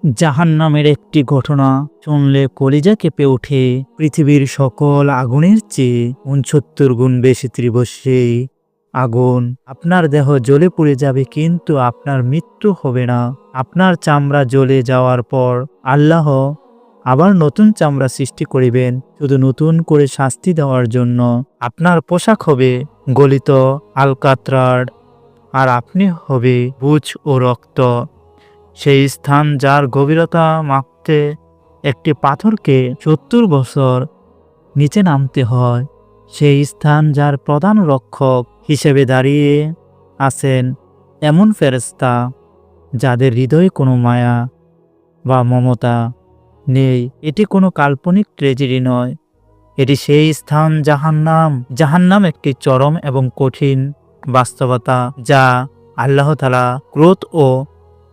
জাহান্নামের একটি ঘটনা শুনলে কলিজা কেঁপে ওঠে। পৃথিবীর সকল আগুনের চেয়ে 69 গুণ বেশি তীব্র সেই আগুন। আপনার দেহ জ্বলে পুড়ে যাবে, কিন্তু আপনার মৃত্যু হবে না। আপনার চামড়া জ্বলে যাওয়ার পর আল্লাহ আবার নতুন চামড়া সৃষ্টি করিবেন, শুধু নতুন করে শাস্তি দেওয়ার জন্য। আপনার পোশাক হবে গলিত আলকাতরার, আর আপনি হবে বুঝ ও রক্ত। সেই স্থান যার গভীরতা মাপতে একটি পাথরকে 70 বছর নিচে নামতে হয়। সেই স্থান যার প্রধান রক্ষক হিসেবে দাঁড়িয়ে আছেন এমন ফেরেশতা যাদের হৃদয়ে কোনো মায়া বা মমতা নেই। এটি কোনো কাল্পনিক ট্র্যাজেডি নয়, এটি সেই স্থান জাহান্নাম। জাহান্নাম একটি চরম এবং কঠিন বাস্তবতা, যা আল্লাহ তাআলা ক্রোধ ও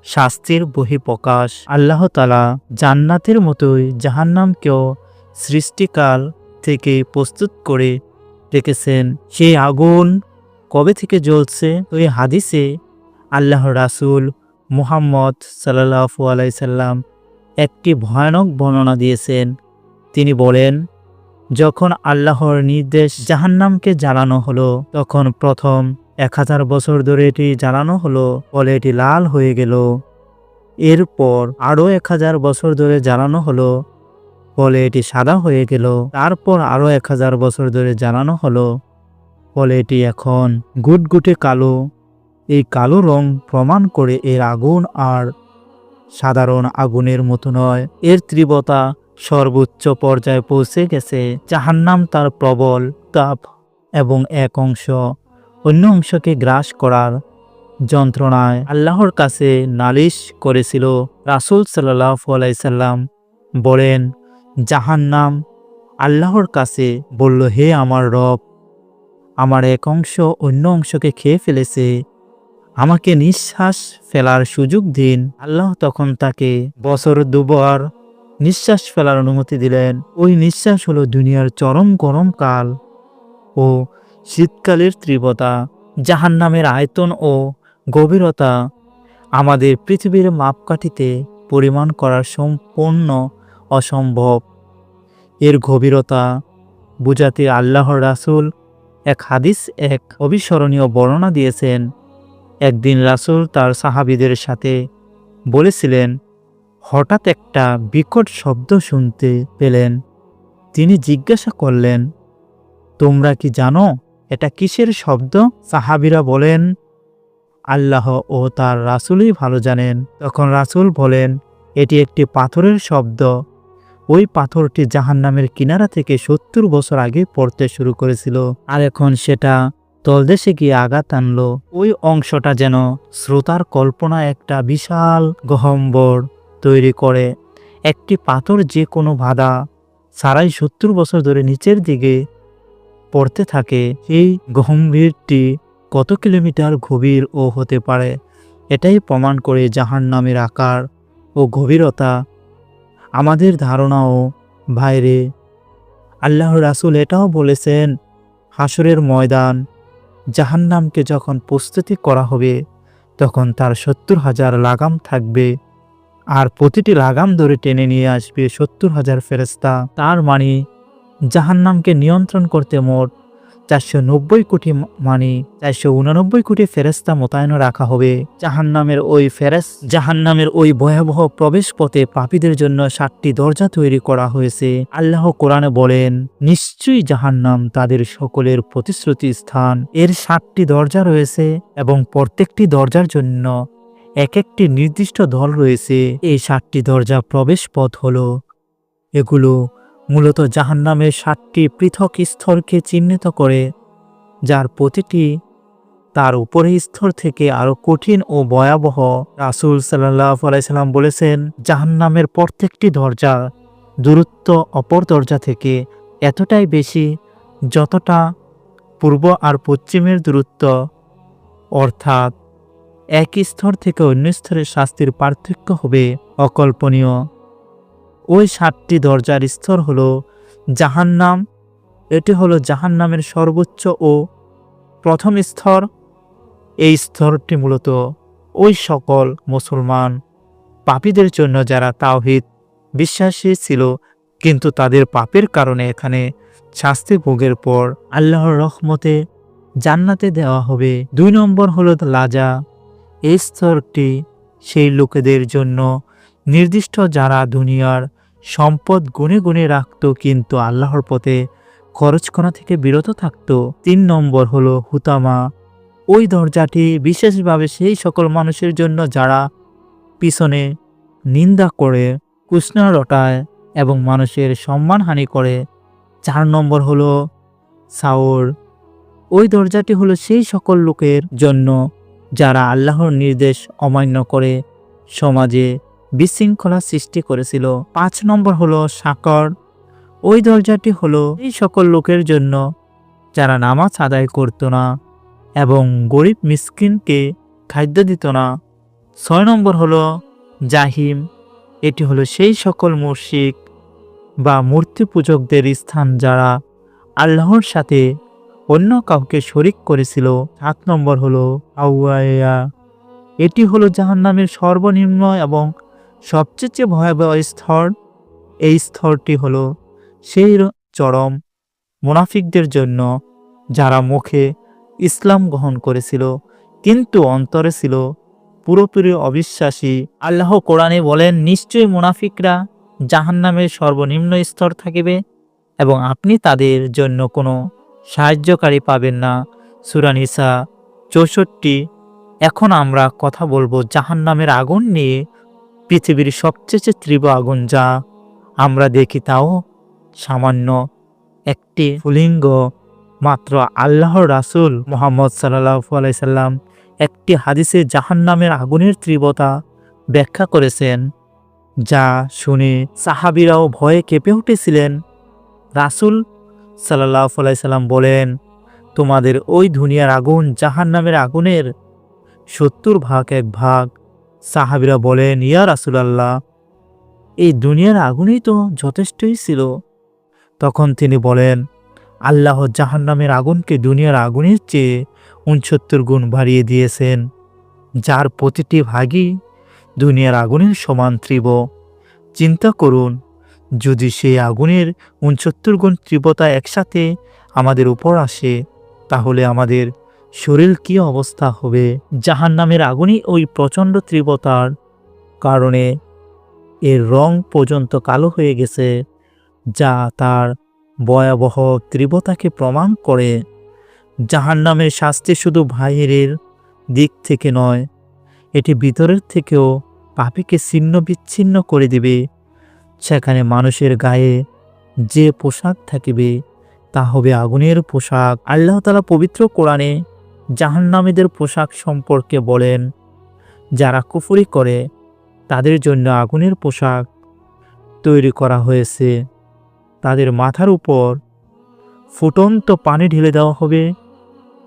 শাস্তির বহিঃপ্রকাশ। আল্লাহ তাআলা জান্নাতের মতোই জাহান্নামকেও সৃষ্টিকাল থেকে প্রস্তুত করে রেখেছেন। সেই আগুন কবে থেকে জ্বলছে? ওই হাদিসে আল্লাহ রাসূল মুহাম্মদ সাল্লাল্লাহু আলাইহি সাল্লাম একটি ভয়ানক বর্ণনা দিয়েছেন। তিনি বলেন, যখন আল্লাহর নির্দেশ জাহান্নামকে জ্বালানো হলো, তখন প্রথম 1000 বছর ধরে এটি জ্বালানো হলো, ফলে এটি লাল হয়ে গেল। এরপর আরও 1000 বছর ধরে জ্বালানো হলো, ফলে এটি সাদা হয়ে গেল। তারপর আরও 1000 বছর ধরে জ্বালানো হলো, ফলে এটি এখন গুটগুটে কালো। এই কালো রং প্রমাণ করে এর আগুন আর সাধারণ আগুনের মতো নয়, এর তীব্রতা সর্বোচ্চ পর্যায়ে পৌঁছে গেছে। জাহান্নাম তার প্রবল তাপ এবং এক অংশ অন্য অংশকে গ্রাস করার যন্ত্রণায় আল্লাহর কাছে নালিশ করেছিল। রাসূল সাল্লাল্লাহু আলাইহি সাল্লাম বলেন, জাহান্নাম আল্লাহর কাছে বলল, হে আমার রব, আমার এক অংশ অন্য অংশকে খেয়ে ফেলেছে, আমাকে নিঃশ্বাস ফেলার সুযোগ দিন। আল্লাহ তখন তাকে বছর 2 বার নিঃশ্বাস ফেলার অনুমতি দিলেন। ওই নিঃশ্বাস হলো দুনিয়ার চরম গরমকাল ও শীতকালের তীব্রতা। জাহান্নামের আয়তন ও গভীরতা আমাদের পৃথিবীর মাপকাঠিতে পরিমাণ করা সম্পূর্ণ অসম্ভব। এর গভীরতা বুঝাতে আল্লাহর রাসূল এক হাদিস এক অবিস্মরণীয় বর্ণনা দিয়েছেন। একদিন রাসূল তার সাহাবীদের সাথে বলেছিলেন, হঠাৎ একটা বিকট শব্দ শুনতে পেলেন। তিনি জিজ্ঞাসা করলেন, তোমরা কি জানো এটা কিসের শব্দ? সাহাবীরা বলেন, আল্লাহ ও তার রাসূলই ভালো জানেন। তখন রাসূল বলেন, এটি একটি পাথরের শব্দ। ওই পাথরটি জাহান্নামের কিনারা থেকে 70 বছর আগে পড়তে শুরু করেছিল, আর এখন সেটা তলদেশে গিয়ে আঘাত আনল। ওই অংশটা যেন শ্রোতার কল্পনায় একটা বিশাল গহ্বর তৈরি করে। একটি পাথর যে কোনো বাধা ছাড়াই 70 বছর ধরে নিচের দিকে পড়তে থাকে। এই গহ্বরটি কত কিলোমিটার গভীর ও হতে পারে, এটাই প্রমাণ করে জাহান্নামের আকার ও গভীরতা আমাদের ধারণাও বাইরে। আল্লাহর রাসূল এটাও বলেছেন, হাসরের ময়দান জাহান্নামকে যখন প্রস্তুতি করা হবে, তখন তার 70,000 লাগাম থাকবে, আর প্রতিটি লাগাম ধরে টেনে নিয়ে আসবে 70,000 ফেরেশতা। তার মানে জাহান্নামকে নিয়ন্ত্রণ করতে মোট 490 কোটি 489 কোটি ফেরেশতা মোতায়েন রাখা হবে। জাহান্নামের ওই ভয়াবহ প্রবেশ পথে পাপীদের জন্য 7টি দরজা তৈরি করা হয়েছে। আল্লাহ কোরআনে বলেন, নিশ্চয়ই জাহান্নাম তাদের সকলের প্রতিশ্রুতি স্থান। এর 7টি দরজা রয়েছে এবং প্রত্যেকটি দরজার জন্য এক একটি নির্দিষ্ট দল রয়েছে। এই 7টি দরজা প্রবেশ পথ হলো এগুলো মূলত জাহান্নামের 7টি পৃথক স্তরকে চিহ্নিত করে, যার প্রতিটি তার উপরের স্তর থেকে আরো কঠিন ও ভয়াবহ। রাসূল সাল্লাল্লাহু আলাইহি সাল্লাম বলেছেন, জাহান্নামের প্রত্যেকটি দরজা দূরত্ব অপর দরজা থেকে এতটাই বেশি যতটা পূর্ব আর পশ্চিমের দূরত্ব, অর্থাৎ এক স্তর থেকে অন্য স্তরের শাস্তির পার্থক্য হবে অকল্পনীয়। ওই 7টি দরজার স্তর হলো জাহান্নাম। এটি হলো জাহান্নামের সর্বোচ্চ ও প্রথম স্তর। এই স্তরটি মূলত ওই সকল মুসলমান পাপীদের জন্য যারা তাওহীদ বিশ্বাসী ছিল কিন্তু তাদের পাপের কারণে এখানে শাস্তি ভোগের পর আল্লাহর রহমতে জান্নাতে দেওয়া হবে। 2 নম্বর হলো লাজা। এই স্তরটি সেই লোকেদের জন্য নির্দিষ্ট যারা দুনিয়ার সম্পদ গুনে গুনে রাখত কিন্তু আল্লাহর পথে খরচ করা থেকে বিরত থাকত। 3 নম্বর হলো হুতামা। ওই দরজাটি বিশেষভাবে সেই সকল মানুষের জন্য যারা পিছনে নিন্দা করে, কুষ্ণা রটায় এবং মানুষের সম্মানহানি করে। 4 নম্বর হলো সাওর। ওই দরজাটি হলো সেই সকল লোকের জন্য যারা আল্লাহর নির্দেশ অমান্য করে সমাজে বিশৃঙ্খলা সৃষ্টি করেছিল। 5 নম্বর হলো সাকর। ওই দরজাটি হলো এই সকল লোকের জন্য যারা নামাজ আদায় করত না এবং গরিব মিসকিনকে খাদ্য দিত না। 6 নম্বর হলো জাহিম। এটি হলো সেই সকল মুশরিক বা মূর্তি পূজকদের স্থান যারা আল্লাহর সাথে অন্য কাউকে শরিক করেছিল। 7 নম্বর হলো আউয়ায়া। এটি হলো জাহান্নামের সর্বনিম্ন এবং সবচেয়ে ভয়াবহ স্তর। এই স্তরটি হলো সেই চরম মুনাফিকদের জন্য যারা মুখে ইসলাম গ্রহণ করেছিল কিন্তু অন্তরে ছিল পুরোপুরি অবিশ্বাসী। আল্লাহ কোরআনে বলেন, নিশ্চয়ই মুনাফিকরা জাহান্নামের সর্বনিম্ন স্তর থাকিবে এবং আপনি তাদের জন্য কোনো সাহায্যকারী পাবেন না। সূরা নিসা 64। এখন আমরা কথা বলবো জাহান্নামের আগুন নিয়ে। পৃথিবীর সবচেয়ে তীব্র আগুন যা আমরা দেখি তাও সামান্য একটি স্ফুলিঙ্গ মাত্র। আল্লাহর রাসূল মুহাম্মদ সাল্লাল্লাহু আলাইহি সাল্লাম একটি হাদিসে জাহান্নামের আগুনের তীব্রতা ব্যাখ্যা করেছেন যা শুনে সাহাবীরাও ভয়ে কেঁপে উঠেছিলেন। রাসূল সাল্লাল্লাহু আলাইহি সাল্লাম বলেন, তোমাদের ওই দুনিয়ার আগুন জাহান্নামের আগুনের 70 ভাগ 1 ভাগ। সাহাবীরা বলেন, ইয়া রাসূলুল্লাহ, এই দুনিয়ার আগুনই তো যথেষ্টই ছিল। তখন তিনি বলেন, আল্লাহ জাহান্নামের আগুনকে দুনিয়ার আগুনের চেয়ে 69 গুণ বাড়িয়ে দিয়েছেন, যার প্রতিটি ভাগই দুনিয়ার আগুনের সমান তীব্র। চিন্তা করুন, যদি সেই আগুনের 69 গুণ তীব্রতা একসাথে আমাদের উপর আসে তাহলে আমাদের শরীর কী অবস্থা হবে। জাহান্নামের আগুনই ওই প্রচণ্ড তীব্রতার কারণে এর রং পর্যন্ত কালো হয়ে গেছে, যা তার ভয়াবহ তীব্রতাকে প্রমাণ করে। জাহান্নামের শাস্তি শুধু বাইরের দিক থেকে নয়, এটি ভিতরের থেকেও পাপীকে ছিন্ন বিচ্ছিন্ন করে দিবে। সেখানে মানুষের গায়ে যে পোশাক থাকিবে তা হবে আগুনের পোশাক। আল্লাহ তাআলা পবিত্র কোরআনে জাহান্নামীদের পোশাক সম্পর্কে বলেন, যারা কুফরি করে তাদের জন্য আগুনের পোশাক তৈরি করা হয়েছে। তাদের মাথার উপর ফুটন্ত পানি ঢেলে দেওয়া হবে,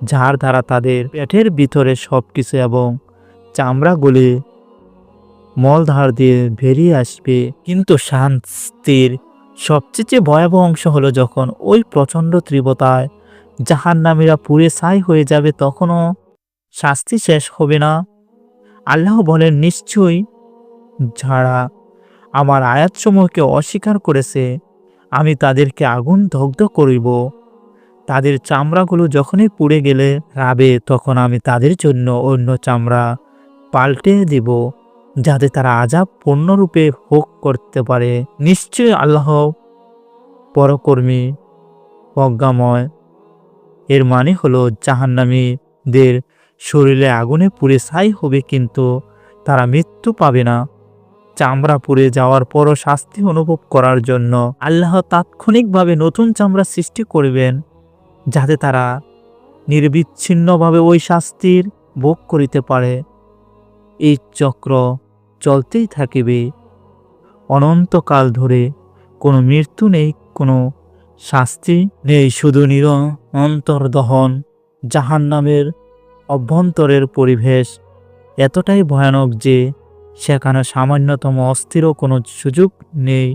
যার দ্বারা তাদের পেটের ভিতরে সব কিছু এবং চামড়া গলে মলধার দিয়ে বেরিয়ে আসবে। কিন্তু শাস্তির সবচেয়ে ভয়াবহ অংশ হলো যখন ওই প্রচণ্ড তীব্রতায় জাহান্নামীরা পুড়ে ছাই হয়ে যাবে, তখনও শাস্তি শেষ হবে না। আল্লাহ বলেন, নিশ্চয়ই যারা আমার আয়াতসমূহকে অস্বীকার করেছে আমি তাদেরকে আগুন দগ্ধ করিব। তাদের চামড়াগুলো যখনই পুড়ে গেলে রাবে তখন আমি তাদের জন্য অন্য চামড়া পাল্টে দিব, যাতে তারা আযাব পূর্ণরূপে ভোগ করতে পারে। নিশ্চয়ই আল্লাহ পরকর্মী, প্রজ্ঞাময়। এর মানে হলো জাহান্নামীদের শরীরে আগুনে পুড়ে ছাই হবে কিন্তু তারা মৃত্যু পাবে না। চামড়া পুড়ে যাওয়ার পরও শাস্তি অনুভব করার জন্য আল্লাহ তাৎক্ষণিকভাবে নতুন চামড়া সৃষ্টি করবেন, যাতে তারা নির্বিচ্ছিন্নভাবে ওই শাস্তির ভোগ করিতে পারে। এই চক্র চলতেই থাকিবে অনন্তকাল ধরে। কোনো মৃত্যু নেই, কোনো শাস্তি নেই, শুধু নিরন্তর দহন। জাহান্নামের অভ্যন্তরের পরিবেশ এতটাই ভয়ানক যে সেখানে সামান্যতম অস্থিরও কোনো সুযোগ নেই।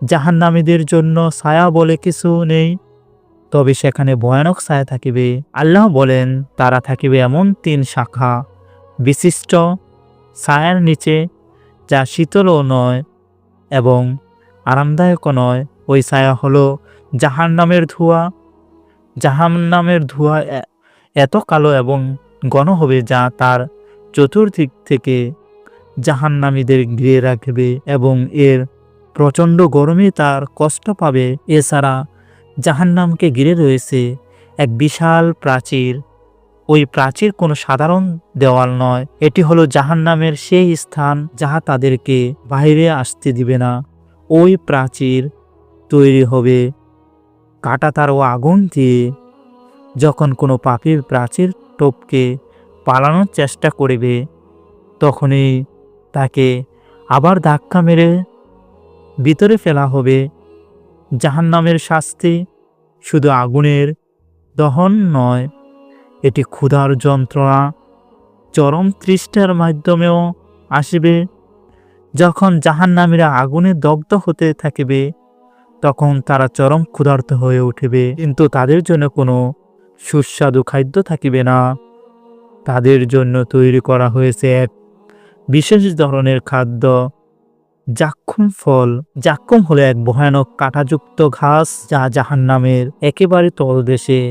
জাহান্নামীদের জন্য ছায়া বলে কিছু নেই, তবে সেখানে ভয়ানক ছায়া থাকিবে। আল্লাহ বলেন, তারা থাকিবে এমন 3 শাখা বিশিষ্ট ছায়ার নিচে, যা শীতলও নয় এবং আরামদায়কও নয়। ওই ছায়া হলো জাহান্নামের ধোঁয়া। জাহান্নামের ধোঁয়া এত কালো এবং ঘন হবে যা তার চতুর্দিক থেকে জাহান্নামীদের ঘিরে রাখবে এবং এর প্রচণ্ড গরমে তার কষ্ট পাবে। এছাড়া জাহান্নামকে ঘিরে রয়েছে এক বিশাল প্রাচীর। ওই প্রাচীর কোনো সাধারণ দেওয়াল নয়, এটি হলো জাহান্নামের সেই স্থান যাহা তাদেরকে বাইরে আসতে দিবে না। ওই প্রাচীর তৈরি হবে কাঁটাতার ও আগুন দিয়ে। যখন কোনো পাপীর প্রাচীর টপকে পালানোর চেষ্টা করবে, তখনই তাকে আবার ধাক্কা মেরে ভিতরে ফেলা হবে। জাহান্নামের শাস্তি শুধু আগুনের দহন নয়, এটি ক্ষুধার যন্ত্রণা, চরম তৃষ্ণার মাধ্যমেও আসবে। যখন জাহান্নামীরা আগুনে দগ্ধ হতে থাকবে, তখন তারা চরম ক্ষুধার্ত হয়ে উঠবে, কিন্তু তাদের জন্য কোনো সুস্বাদু খাদ্য থাকিবে না। তাদের জন্য তৈরি করা হয়েছে এক বিশেষ ধরনের খাদ্য, জাক্কুম ফল। জাক্কুম হলো এক ভয়ানক কাঁটাযুক্ত ঘাস যা জাহান্নামের একেবারে তলদেশে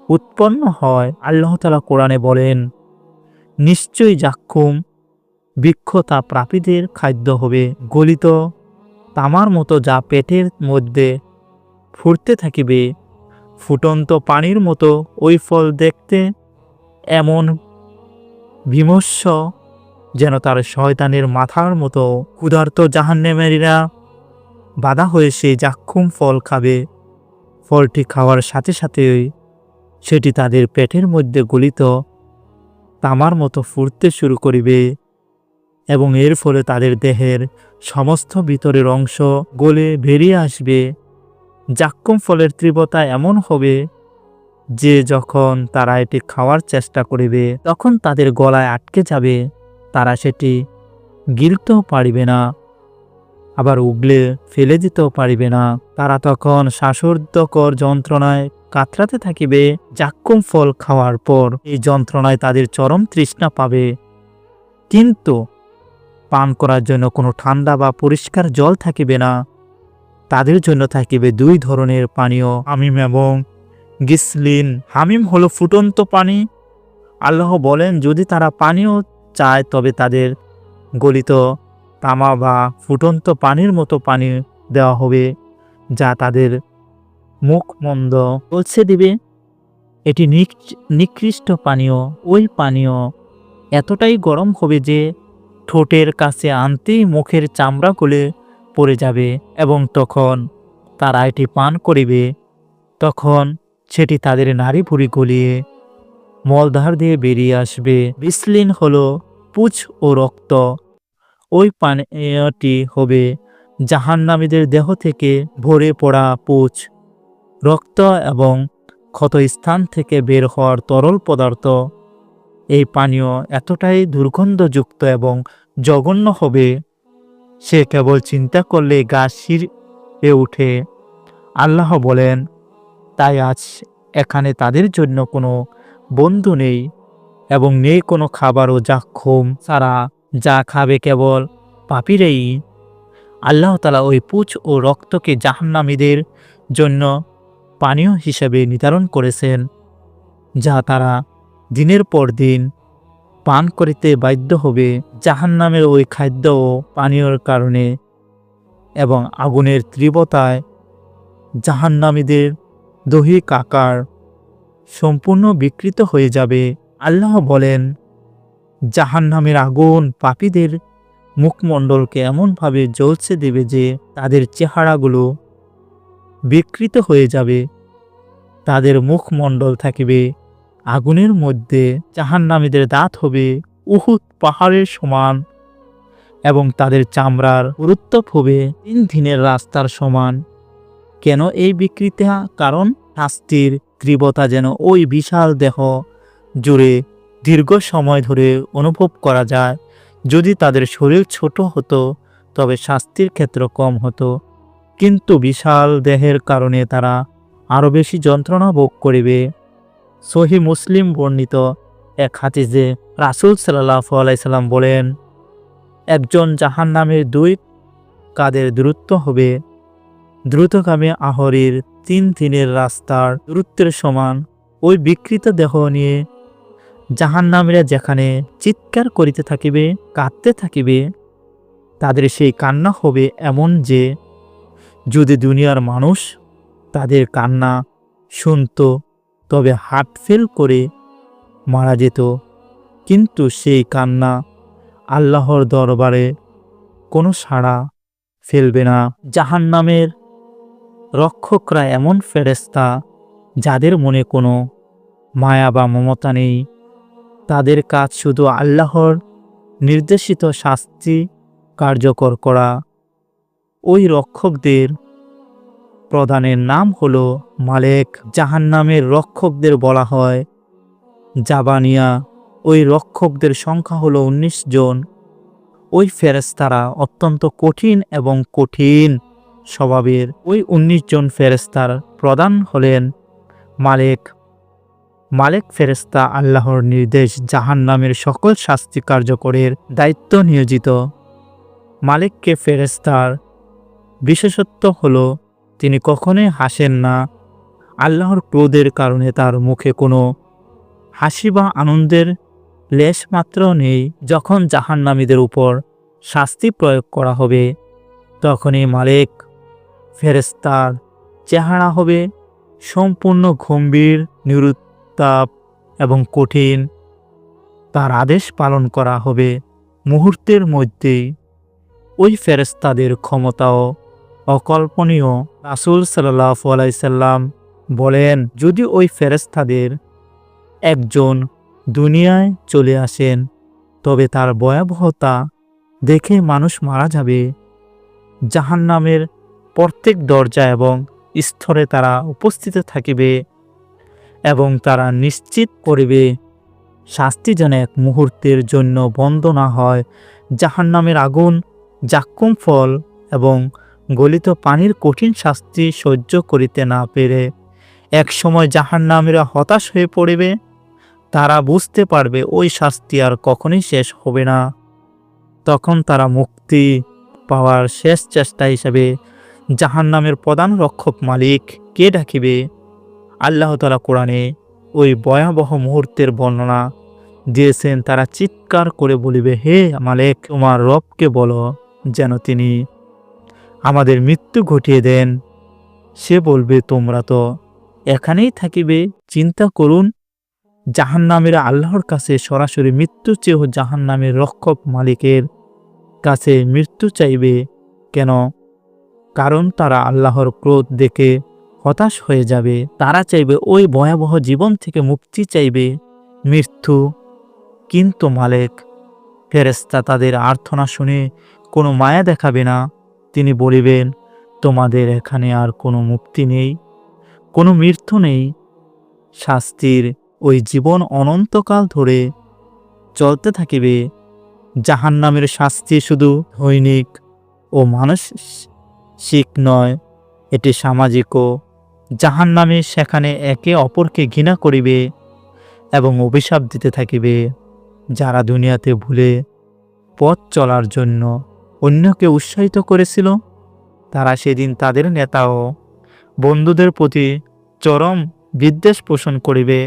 উৎপন্ন হয়। আল্লাহ তাআলা কোরআনে বলেন, নিশ্চয়ই জাক্কুম বৃক্ষ তা প্রাপীদের খাদ্য হবে, গলিত তামার মতো যা পেটের মধ্যে ফুটতে থাকিবে। ফুটন্ত পানির মতো ওই ফল দেখতে এমন বিমর্ষ যেন তার শয়তানের মাথার মতো। ক্ষুধার্ত জাহান্নামীরা বাধা হয়ে সেই জাক্কুম ফল খাবে। ফলটি খাওয়ার সাথে সাথেই সেটি তাদের পেটের মধ্যে গলিত তামার মতো ফুটতে শুরু করিবে এবং এর ফলে তাদের দেহের সমস্ত ভিতরের অংশ গলে বেরিয়ে আসবে। জাক্কুম ফলের তীব্রতা এমন হবে যে যখন তারা এটি খাওয়ার চেষ্টা করিবে, তখন তাদের গলায় আটকে যাবে, তারা সেটি গিলতেও পারিবে না, আবার উগলে ফেলে দিতেও পারিবে না। তারা তখন শ্বাসরুদ্ধকর যন্ত্রণায় কাতরাতে থাকিবে। জাক্কুম ফল খাওয়ার পর এই যন্ত্রণায় তাদের চরম তৃষ্ণা পাবে, কিন্তু পান করার জন্য কোনো ঠান্ডা বা পরিষ্কার জল থাকিবে না। তাদের জন্য থাকিবে দুই ধরনের পানীয়, হামিম এবং গিসলিন। হামিম হলো ফুটন্ত পানি। আল্লাহ বলেন, যদি তারা পানীয় চায় তবে তাদের গলিত তামা বা ফুটন্ত পানির মতো পানি দেওয়া হবে, যা তাদের মুখ মন্দ পৌঁছে দিবে। এটি নিকৃষ্ট পানীয়। ওই পানীয় এতটাই গরম হবে যে ঠোঁটের কাছে আনতেই মুখের চামড়া গলে পড়ে যাবে এবং তখন তারা এটি পান করিবে, তখন সেটি তাদের নাড়ি ভুঁড়ি গলিয়ে মলদ্বার দিয়ে বেরিয়ে আসবে। বিসলিন হলো পুঁজ ও রক্ত। ওই পানীয়টি হবে জাহান্নামীদের দেহ থেকে ভরে পড়া পুঁজ, রক্ত এবং ক্ষত স্থান থেকে বের হওয়ার তরল পদার্থ। এই পানীয় এতটাই দুর্গন্ধযুক্ত এবং জঘন্য হবে, সে কেবল চিন্তা করলে গা শিরবে ওঠে। আল্লাহ বলেন, তাই আজ এখানে তাদের জন্য কোনো বন্ধু নেই এবং নেই কোনো খাবার ও জাক্কুম ছাড়া, যা খাবে কেবল পাপীরাই। আল্লাহ তাআলা ওই পুঁজ ও রক্তকে জাহান্নামীদের জন্য পানীয় হিসেবে নির্ধারণ করেছেন, যা তারা দিনের পর দিন পান করিতে বাধ্য হবে। জাহান্নামের ওই খাদ্য ও পানীয়র কারণে এবং আগুনের তীব্রতায় জাহান্নামীদের দৈহিক আকার সম্পূর্ণ বিকৃত হয়ে যাবে। আল্লাহ বলেন, জাহান্নামের আগুন পাপীদের মুখমণ্ডলকে এমনভাবে জ্বলছে দেবে যে তাদের চেহারাগুলো বিকৃত হয়ে যাবে। তাদের মুখমণ্ডল থাকিবে আগুনের মধ্যে। জাহান্নামীদের দাঁত হবে উহুদ পাহাড়ের সমান এবং তাদের চামড়ার পুরুত্ব হবে 3 দিনের রাস্তার সমান। কেন এই বিকৃতি? কারণ শাস্তির তীব্রতা যেন ওই বিশাল দেহ জুড়ে দীর্ঘ সময় ধরে অনুভব করা যায়। যদি তাদের শরীর ছোট হতো তবে শাস্তির ক্ষেত্র কম হতো, কিন্তু বিশাল দেহের কারণে তারা আরও বেশি যন্ত্রণা ভোগ করিবে। সহিহ মুসলিম বর্ণিত এক হাদিসে রাসূল সাল্লাল্লাহু আলাইহি সাল্লাম বলেন, একজন জাহান্নামের 2 কাদের দূরত্ব হবে দ্রুতগামী আহরির 3 দিনের রাস্তার দূরত্বের সমান। ওই বিকৃত দেহ নিয়ে জাহান্নামীরা যেখানে চিৎকার করিতে থাকিবে, কাঁদতে থাকিবে, তাদের সেই কান্না হবে এমন যে যদি দুনিয়ার মানুষ তাদের কান্না শুনত তবে হার্ট ফেল করে মারা যেত। কিন্তু সেই কান্না আল্লাহর দরবারে কোনো সাড়া ফেলবে না। জাহান্নামের রক্ষকরা এমন ফেরেশতা যাদের মনে কোনো মায়া বা মমতা নেই। তাদের কাজ শুধু আল্লাহর নির্দেশিত শাস্তি কার্যকর করা। ওই রক্ষকদের প্রধানের নাম হলো মালেক। জাহান্নামের রক্ষকদের বলা হয় জাবানিয়া। ওই রক্ষকদের সংখ্যা হলো 19 জন। ওই ফেরেশতারা অত্যন্ত কঠিন স্বভাবের। ওই 19 জন ফেরেশতার প্রধান হলেন মালেক। মালেক ফেরেশতা আল্লাহর নির্দেশ জাহান্নামের সকল শাস্তি কার্যকরের দায়িত্ব নিয়োজিত। মালেককে ফেরেশতার বিশেষত্ব হলো তিনি কখনোই হাসেন না। আল্লাহর ক্রোধের কারণে তার মুখে কোনো হাসি বা আনন্দের লেশ মাত্র নেই। যখন জাহান্নামীদের উপর শাস্তি প্রয়োগ করা হবে তখনই মালেক ফেরেশতার চেহারা হবে সম্পূর্ণ গম্ভীর, নিরুত্তাপ এবং কঠিন। তার আদেশ পালন করা হবে মুহূর্তের মধ্যেই। ওই ফেরেশতাদের ক্ষমতাও অকল্পনীয়। রাসূল সাল্লাল্লাহু আলাইহি সাল্লাম বলেন, যদি ওই ফেরেশতাদের একজন দুনিয়ায় চলে আসেন তবে তার ভয়াবহতা দেখে মানুষ মারা যাবে। জাহান্নামের প্রত্যেক দরজা এবং স্তরে তারা উপস্থিত থাকিবে এবং তারা নিশ্চিত করিবে শাস্তি যেন এক মুহূর্তের জন্য বন্ধ না হয়। জাহান্নামের আগুন জাক্কুম ফল এবং গলিত পানির কঠিন শাস্তি সহ্য করিতে না পেরে এক সময় জাহান্নামীরা হতাশ হয়ে পড়িবে। তারা বুঝতে পারবে ওই শাস্তি আর কখনোই শেষ হবে না। তখন তারা মুক্তি পাওয়ার শেষ চেষ্টা হিসেবে জাহান্নামের প্রধান রক্ষক মালিককে ডাকিবে। আল্লাহ তাআলা কোরআনে ওই ভয়াবহ মুহূর্তের বর্ণনা দিয়েছেন। তারা চিৎকার করে বলিবে, হে মালিক, তোমার রবকে বলো যেন তিনি আমাদের মৃত্যু ঘটিয়ে দেন। সে বলবে, তোমরা তো এখানেই থাকিবে, চিন্তা করুন। জাহান্নামীরা আল্লাহর কাছে সরাসরি মৃত্যু চেয়েও জাহান্নামের রক্ষক মালিকের কাছে মৃত্যু চাইবে কেন? কারণ তারা আল্লাহর ক্রোধ দেখে হতাশ হয়ে যাবে। তারা চাইবে ওই ভয়াবহ জীবন থেকে মুক্তি, চাইবে মৃত্যু। কিন্তু মালিক ফেরেশতা তাদের আর্তনা শুনে কোনো মায়া দেখাবে না। তিনি বলিবেন, তোমাদের এখানে আর কোনো মুক্তি নেই, কোনো মৃত্যু নেই। শাস্তির ওই জীবন অনন্তকাল ধরে চলতে থাকিবে। জাহান্নামের শাস্তি শুধু দৈনিক ও মানসিক নয়, এটি সামাজিকও। জাহান্নামে সেখানে একে অপরকে ঘৃণা করিবে এবং অভিশাপ দিতে থাকিবে। যারা দুনিয়াতে ভুলে পথ চলার জন্য অন্যকে উৎসাহিত করেছিল, তারা সেদিন তাদের নেতা ও বন্ধুদের প্রতি চরম বিদ্বেষ পোষণ করিবে।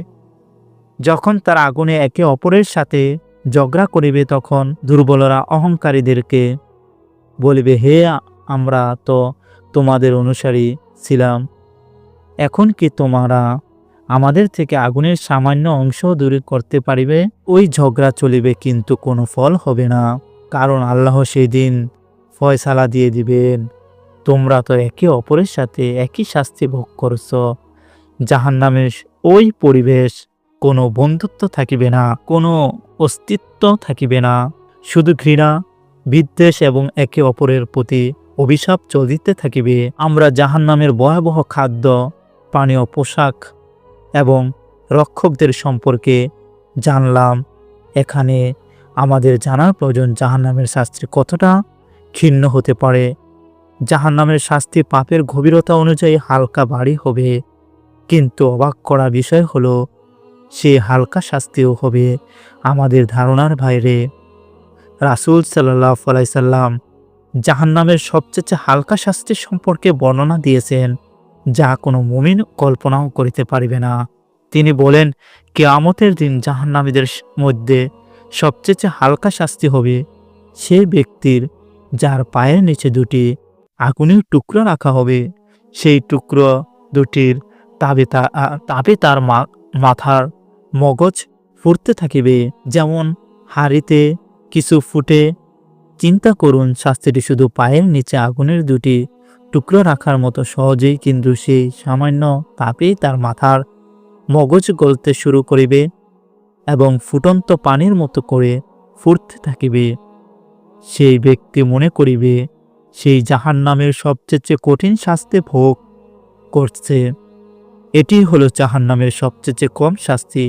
যখন তারা আগুনে একে অপরের সাথে ঝগড়া করিবে তখন দুর্বলরা অহংকারীদেরকে বলিবে, হে আমরা তো তোমাদের অনুসারী ছিলাম, এখন কি তোমরা আমাদের থেকে আগুনের সামান্য অংশ দূর করতে পারিবে? ওই ঝগড়া চলিবে কিন্তু কোনো ফল হবে না, কারণ আল্লাহ সেই দিন ফয়সালা দিয়ে দিবেন। তোমরা তো একে অপরের সাথে একই শাস্তি ভোগ করছ। জাহান্নামের ওই পরিবেশ কোনো বন্ধুত্ব থাকিবে না, কোনো অস্তিত্ব থাকিবে না, শুধু ঘৃণা, বিদ্বেষ এবং একে অপরের প্রতি অভিশাপ চলিতে থাকিবে। আমরা জাহান্নামের ভয়াবহ খাদ্য, পানীয়, পোশাক এবং রক্ষকদের সম্পর্কে জানলাম। এখানে আমাদের জানার প্রয়োজন জাহান্নামের শাস্তি কতটা ক্ষীণ হতে পারে। জাহান্নামের শাস্তি পাপের গভীরতা অনুযায়ী হালকা ভারী হবে, কিন্তু অবাক করা বিষয় হলো সে হালকা শাস্তিও হবে আমাদের ধারণার বাইরে। রাসূল সাল্লাল্লাহু আলাইহি সাল্লাম জাহান্নামের সবচেয়ে হালকা শাস্তি সম্পর্কে বর্ণনা দিয়েছেন, যা কোনো মুমিন কল্পনাও করিতে পারিবে না। তিনি বলেন, কিয়ামতের দিন জাহান্নামীদের মধ্যে সবচেয়ে হালকা শাস্তি হবে সেই ব্যক্তির যার পায়ের নিচে দুটি আগুনের টুকরো রাখা হবে। সেই টুকরো দুটির তাবে তার মাথার মগজ ফুটতে থাকিবে, যেমন হাঁড়িতে কিছু ফুটে। চিন্তা করুন, শাস্তিটি শুধু পায়ের নিচে আগুনের দুটি টুকরো রাখার মতো সহজেই, কিন্তু সেই সামান্য তাপেই তার মাথার মগজ গলতে শুরু করিবে এবং ফুটন্ত পানির মতো করে ফুটতে থাকিবে। সেই ব্যক্তি মনে করিবে সেই জাহান্নামের সবচেয়ে কঠিন শাস্তি ভোগ করছে। এটি হলো জাহান্নামের সবচেয়ে কম শাস্তি।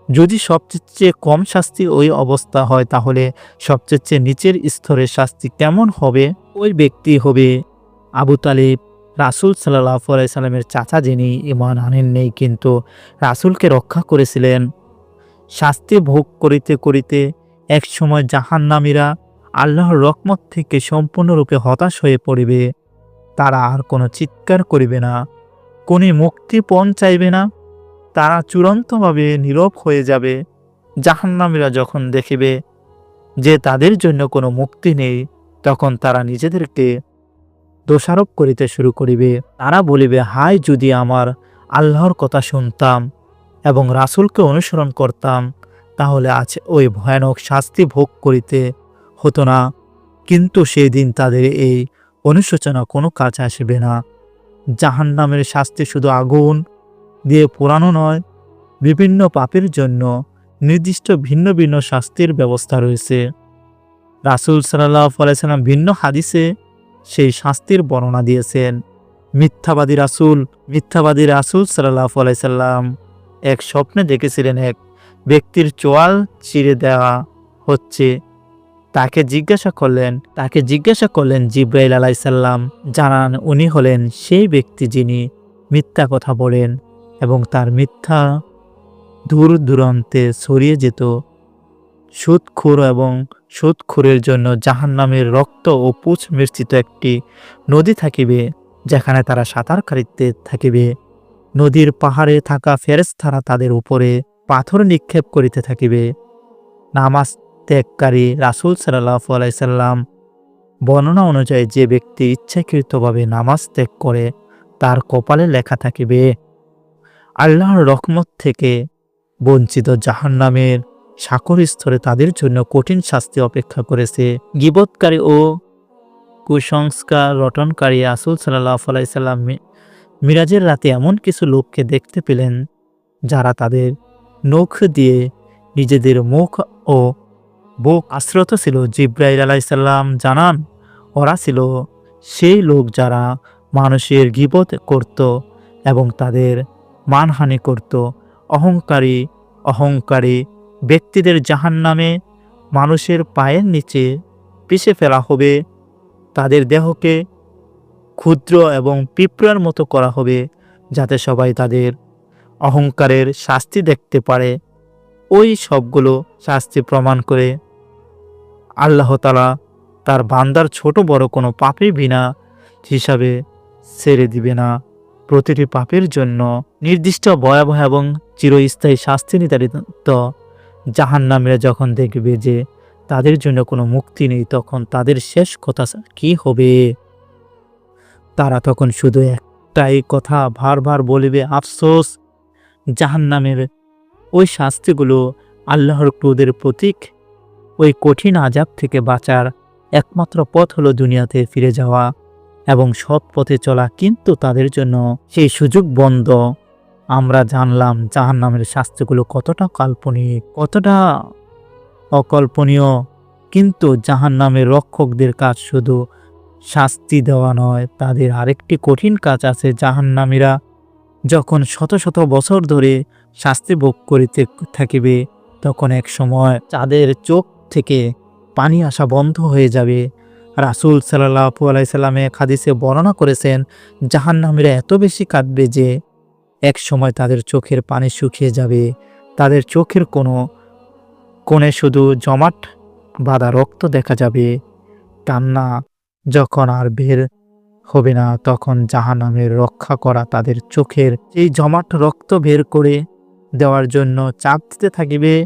যদি সবচেয়ে কম শাস্তি ওই অবস্থা হয়, তাহলে সবচেয়ে নিচের স্তরের শাস্তি কেমন হবে? ওই ব্যক্তি হবে আবু তালিব, রাসূল সাল্লাল্লাহু আলাইহি সাল্লামের চাচা, যিনি ঈমান আনেন নেই কিন্তু রাসূলকে রক্ষা করেছিলেন। শাস্তি ভোগ করিতে করিতে এক সময় জাহান্নামীরা আল্লাহর রহমত থেকে সম্পূর্ণরূপে হতাশ হয়ে পড়িবে। তারা আর কোনো চিৎকার করিবে না, কোনো মুক্তিপণ চাইবে না। তারা চূড়ান্তভাবে নীরব হয়ে যাবে। জাহান্নামীরা যখন দেখিবে যে তাদের জন্য কোনো মুক্তি নেই, তখন তারা নিজেদেরকে দোষারোপ করিতে শুরু করিবে। তারা বলিবে, হায় যদি আমার আল্লাহর কথা শুনতাম এবং রাসূলকে অনুসরণ করতাম, তাহলে আজ ওই ভয়ানক শাস্তি ভোগ করিতে হতো না। কিন্তু সেই দিন তাদের এই অনুশোচনা কোনো কাজ আসবে না। জাহান্নামের শাস্তি শুধু আগুন দিয়ে পোড়ানো নয়, বিভিন্ন পাপের জন্য নির্দিষ্ট ভিন্ন ভিন্ন শাস্তির ব্যবস্থা রয়েছে। রাসূল সাল্লাল্লাহু আলাইহি সাল্লাম ভিন্ন হাদিসে সেই শাস্তির বর্ণনা দিয়েছেন। মিথ্যাবাদী রাসূল সাল্লাল্লাহু আলাইহি সাল্লাম এক স্বপ্নে দেখেছিলেন এক ব্যক্তির চোয়াল চিরে দেওয়া হচ্ছে। তাকে জিজ্ঞাসা করলেন জিবরাইল আলাইহিস সালাম। জানান উনি হলেন সেই ব্যক্তি যিনি মিথ্যা কথা বলেন এবং তার মিথ্যা দূর দূরান্তে ছড়িয়ে যেত। সুদখোর এবং সুদখোরের জন্য জাহান্নামের রক্ত ও পুঁজ মিশ্রিত একটি নদী থাকিবে, যেখানে তারা সাঁতার কাটিতে থাকিবে। নদীর পাহাড়ে থাকা ফেরেশতারা তাদের উপরে পাথর নিক্ষেপ করিতে থাকিবে। নামাজ ত্যাগকারী রাসূল সাল্লাল্লাহু আলাইহি সাল্লাম বর্ণনা অনুযায়ী যে ব্যক্তি ইচ্ছাকৃতভাবে নামাজ ত্যাগ করে, তার কপালে লেখা থাকিবে আল্লাহর রহমত থেকে বঞ্চিত। জাহান্নামের সাকর স্তরে তাদের জন্য কঠিন শাস্তি অপেক্ষা করেছে। গীবতকারী ও কুসংস্কার রটনকারী রাসূল সাল্লাল্লাহু আলাইহি সাল্লাম মিরাজের রাতে এমন কিছু লোককে দেখতে পেলেন, যারা তাদের নখ দিয়ে নিজেদের মুখ ও বুক আশ্রত ছিল। জিবরাইল আলাইহিস সালাম জানান, ওরা ছিল সেই লোক যারা মানুষের গীবত করত এবং তাদের মানহানি করত। অহংকারী ব্যক্তিদের জাহান্নামে মানুষের পায়ের নিচে পিষে ফেলা হবে। তাদের দেহকে ক্ষুদ্র এবং পিঁপড়ার মতো করা হবে, যাতে সবাই তাদের অহংকারের শাস্তি দেখতে পারে। ওই সবগুলো শাস্তি প্রমাণ করে আল্লাহ তাআলা তার বান্দার ছোট বড় কোনো পাপই বিনা হিসাবে ছেড়ে দিবে না। প্রতিটি পাপের জন্য নির্দিষ্ট ভয়াবহ এবং চিরস্থায়ী শাস্তি নির্ধারিত। জাহান্নামীরা যখন দেখবে যে তাদের জন্য কোনো মুক্তি নেই, তখন তাদের শেষ কথা কি হবে? তারা তখন শুধু একটাই কথা বারবার বলিবে, আফসোস। জাহান্নামের ওই শাস্তিগুলো আল্লাহর ক্রোধের প্রতীক। ওই কঠিন আযাব থেকে বাঁচার একমাত্র পথ হলো দুনিয়াতে ফিরে যাওয়া এবং সৎ পথে চলা, কিন্তু তাদের জন্য সেই সুযোগ বন্ধ। আমরা জানলাম জাহান্নামের শাস্তিগুলো কতটা কাল্পনিক, কতটা অকল্পনীয়, কিন্তু জাহান্নামের রক্ষকদের কাজ শুধু শাস্তি দেওয়া নয়, তাদের আরেকটি কঠিন কাজ আছে। জাহান্নামীরা যখন শত শত বছর ধরে শাস্তি ভোগ করিতে থাকিবে, তখন এক সময় তাদের চোখ থেকে পানি আসা বন্ধ হয়ে যাবে। রাসূল সাল্লাল্লাহু আলাইহি সাল্লাম এক হাদিসে বর্ণনা করেছেন, জাহান্নামীরা এত বেশি কাঁদবে যে এক সময় তাদের চোখের পানি শুকিয়ে যাবে। তাদের চোখের কোণে শুধু জমাট বাঁধা রক্ত দেখা যাবে। কান্না যখন আর বের হবে না, তখন জাহান্নামের রক্ষা করা তাদের চোখের এই জমাট রক্ত বের করে দেওয়ার জন্য চাপ দিতে থাকিবে।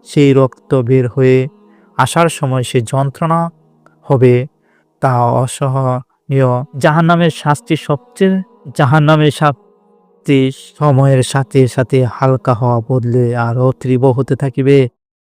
সেই রক্ত বের হয়ে আসার সময় সে যন্ত্রণা হবে তা অসহনীয়। জাহান্নামের শাস্তি সময়ের সাথে সাথে হালকা হওয়া বদলে আরও তীব্র হতে থাকিবে।